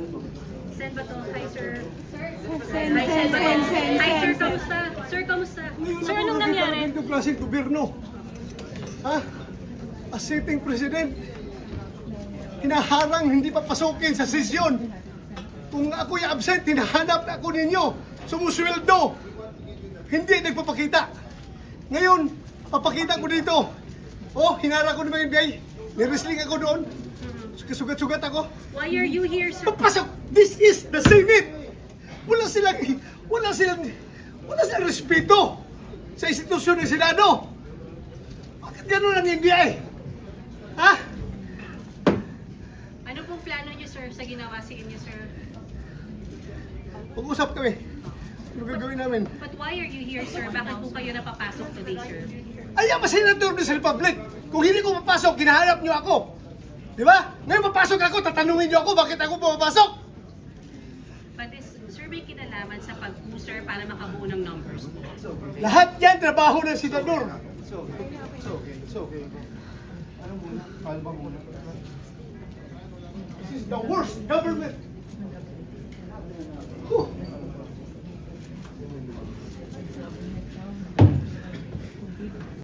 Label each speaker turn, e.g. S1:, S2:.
S1: Sen Bato, hi sir.
S2: Sen,
S1: Hi
S2: sen,
S1: Sen Bato.
S2: sen, sen,
S1: Hi sir,
S2: sen, sen.
S1: kamusta? Sir, kamusta?
S2: Sir, anong nangyari?
S3: Itong klaseng gobyerno. Ha? As sitting president, hinaharang hindi papasukin sa sesyon. Kung ako'y absent, hinahanap na ako ninyo. Sumusweldo. Hindi nagpapakita. Ngayon, papakita ko dito. Oh, hinarang ko ng mga NBI. Niresling ako doon. Sugat-sugat ako.
S1: Why are you here, sir?
S3: Papasok! This is the Senate! Wala silang respeto sa institusyon ng Senado. Bakit gano'n ang NBI? Ha?
S1: Ano pong plano niyo, sir, sa ginawa sa inyo, sir?
S3: Pag-usap kami. Ano gagawin namin?
S1: But why are you here, sir? Bakit po kayo napapasok today, sir?
S3: Ayaw ba senador ng Republic? Kung hindi ko mapasok, kinahanap niyo ako. Di ba? Ngayon mapasok ako, tatanungin niyo ako bakit ako pumapasok.
S1: But is, sir, may kinalaman sa pag-user para makabuo ng numbers po.
S3: Lahat yan trabaho ng senador.
S4: It's okay. Ano muna? Kalma muna.
S3: This is the worst government